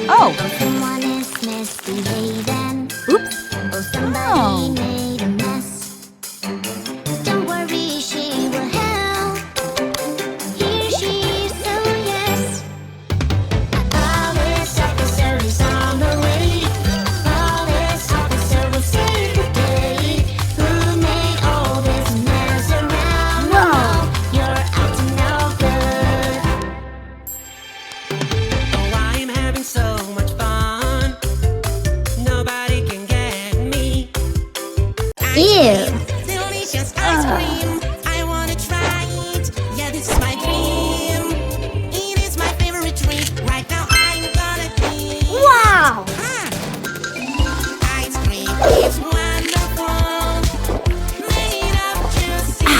Oh. Oh, someone is misbehaving. Oops. Oh, somebody made a mess. Don't worry, she will help. Here she is, so yes. Police officer is on the way. Police officer will save the day. Who made all this mess around? Wow. You're up to no good. Oh, I am having so much fun. Nobody can get me. Ew. Delicious ice cream. I wanna try it. Yeah, this is my dream. It is my favorite drink. Right now I'm gonna eat. Wow. Ice cream is wonderful. Made of juicy.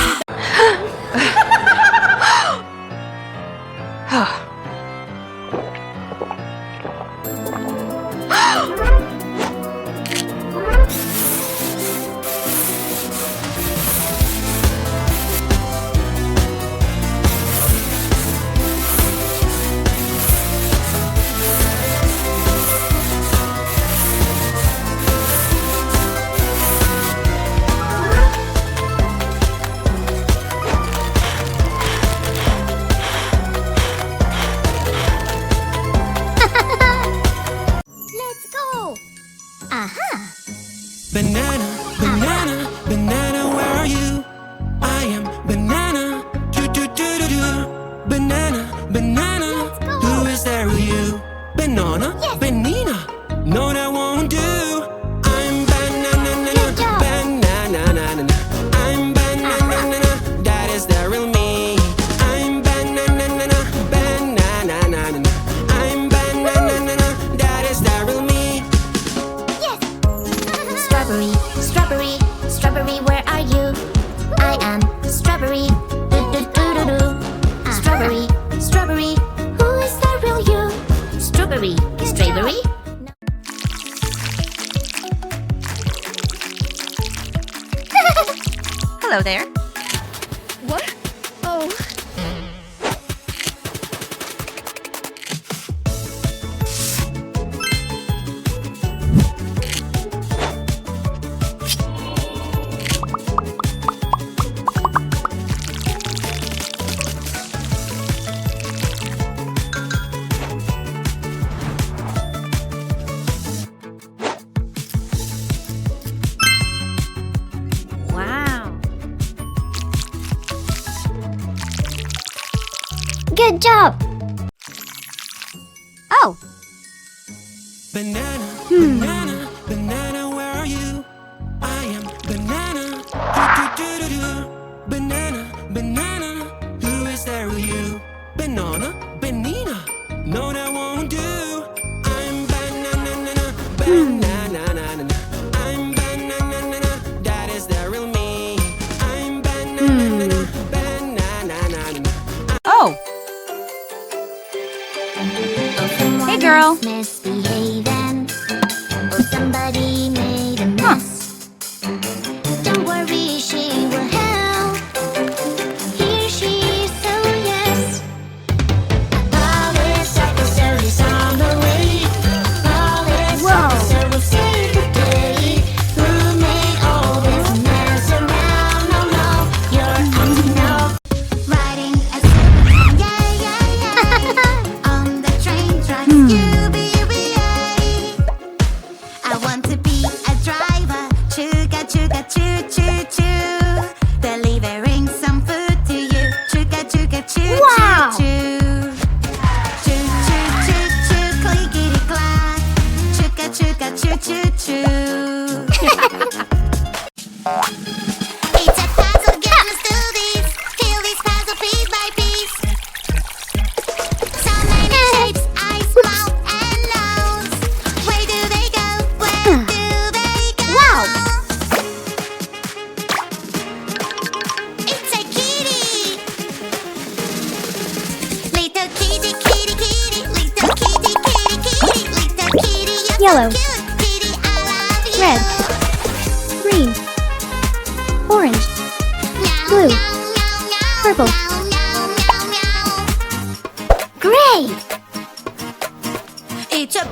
Let's go. Aha. Banana, banana, banana, where are you? I am banana. Do do do do do. Banana, banana. Let's go. Who is there with you? Banana, Yes. banana. No, that won't do. I'm banana, Good job. banana. I'm banana. That is the real me. I'm banana, banana. I'm banana. That is the real me. Yes. Strawberry, strawberry, strawberry, where are you? I am strawberry. Do do do do do. Strawberry, strawberry, who is the real you? Strawberry, strawberry. Hello there. What? Oh. Wow. Good job. Oh. Banana, banana, banana, where are you? I am banana. Do do do do do. Banana, banana. Who is there with you? Banana, banana. No, that won't do. I'm banana, banana. I'm banana. That is the real me. I'm banana, banana. Oh. Hey, girl. Misbehaving. Oh, somebody made a mess. Don't worry, she will help. Here she is, so yes. Police officer is on the way. Police officer will save the day. Who made all this mess around? No, no, you're up to no. Riding a super train, yeah. On the train tracks, I want to be a driver. Chuga, chuga, choo, choo, choo. Delivering some food to you. Chuga, chuga, choo, choo, choo. Choo, choo, choo, choo, clickety clack. Chuga, chuga, choo, choo, choo. It's a puzzle game, let's do this. Fill this puzzle piece by piece. So many shapes, eyes, mouth, and nose. Where do they go? Where do they go? Wow! It's a kitty! Little kitty, kitty, kitty. Little kitty, kitty, kitty. Little kitty, you're Yellow. so cute. Kitty, I love you. Red. Green. Orange. Meow, Blue. meow, meow, meow, Purple. meow, meow, meow, meow. Great! It's a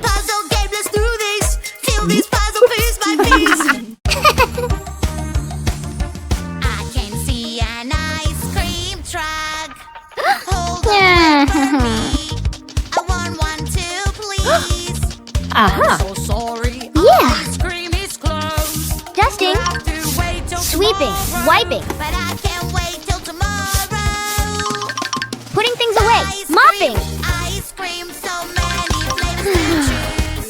Uh-huh. So sorry. Yeah. Ice cream is closed. Dusting, Have to wait till sweeping, tomorrow. wiping, But I can't wait till tomorrow. putting things away, mopping. Ice cream, so many flavors to choose.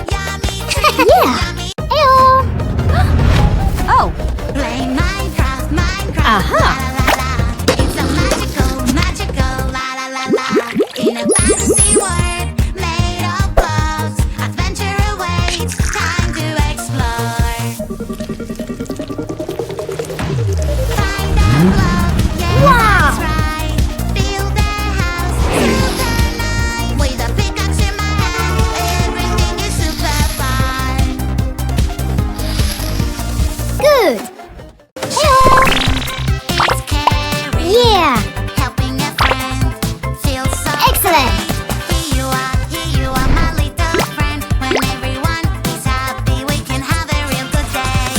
Yummy treats, Yeah. yummy. Heyo. Oh. Play Minecraft, Minecraft. Aha. La la la. It's a magical, la la la la. In a fantasy world made of clouds, adventure awaits. Time to explore. Find that glove, yeah, Wow. that's right. Build a house, super nice. With a pickaxe in my hand, everything is super fun. Good. Heyo. It's caring. Yeah. Helping a friend feels so Excellent. great. Here you are, my little friend. When everyone is happy, we can have a real good day.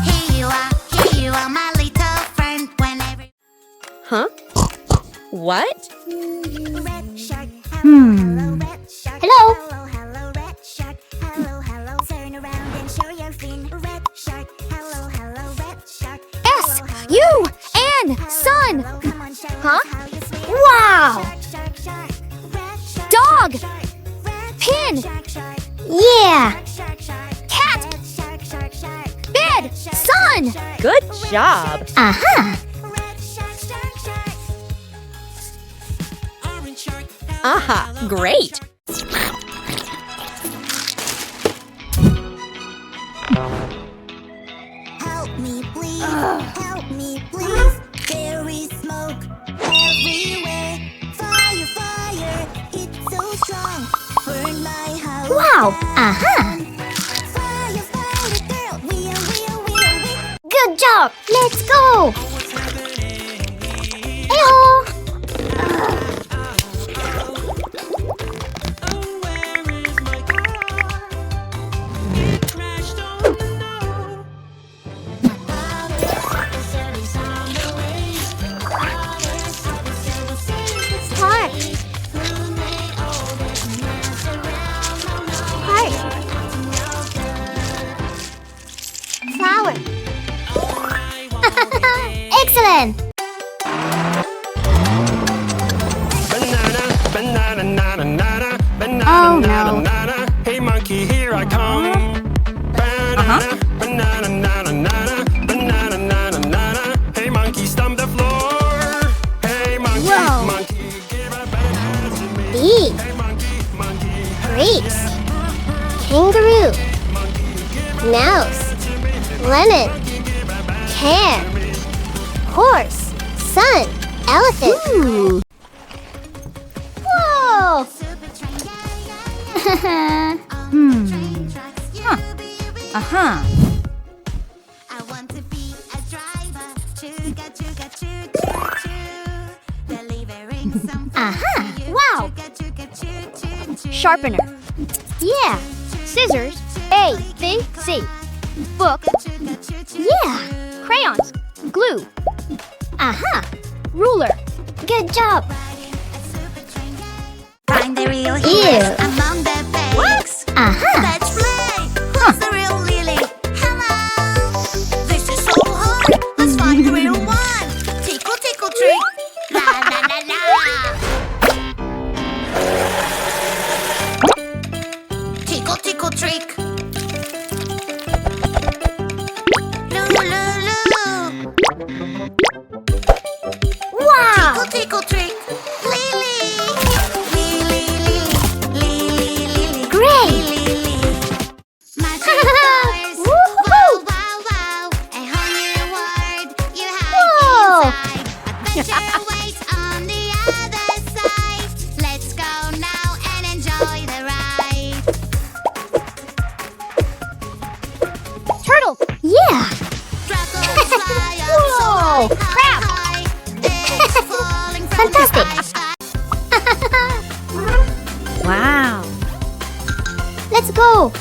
Here you are, my little friend. When every Huh? What? red shark, Hmm. red shark, Hello. hello, red shark, hello. Turn around and show your fin, red shark, hello, red shark. S, U, N, sun. Come on, show Huh? us how you swim. Wow. Shark, shark, red shark, Dog. red Pin. shark, shark, Yeah. shark, shark, Cat. red shark, shark, shark, Bed. Sun. Good job. Aha. red shark, shark, shark. Orange shark. Aha. Great. Help me, please. Help me, please. There is smoke everywhere. Fire, fire, it's so strong. Burn my house. Wow. down. Aha. Fire, fire, girl. We are. Good job. Let's go. What's happening? Heyo. Oh, where is my car? It crashed on the snow. Heart. Flower. Excellent. Banana, banana, banana, banana, Oh, banana, no. banana. Hey monkey, here I come. Banana, banana, banana, banana, banana, banana, banana. Hey monkey, stomp the floor. Hey monkey, Whoa. monkey, give a banana to me. Bee. Hey monkey, monkey, Grapes. Kangaroo. Mouse. Lemon. Cat. Horse. Sun. Elephant. Ooh. Whoa. Hmm. Huh. Uh-huh. I want to be a driver. Chugga, chugga, choo, choo, choo. Delivering some food Aha. to you. Wow. Chugga, chugga, choo, choo, choo. Sharpener. Yeah. Scissors. A, B, C. Book. Chugga, choo, choo, Yeah. choo. Crayons. Glue. Aha. Ruler. Good job. Find the real Ew. heroes among the fakes. Aha. Let's play. Who's the real Lily? Hello. This is so hard. Let's find the real one. Tickle, tickle, trick. La la la la. Tickle, tickle, trick. Loo, loo, loo. Wow. Tickle, tickle, trick. Lily. Lily, Lily, Lily, Lily. Great. Lily. Magic powers. Woohoo. Wow, wow, wow. A whole new world you Whoa. have inside. Adventure awaits on the other side. Let's go now and enjoy the ride. Turtle. Yeah. Dragons fly up Whoa. so Crab. high. Eggs falling from Fantastic. the sky. Wow. Let's go.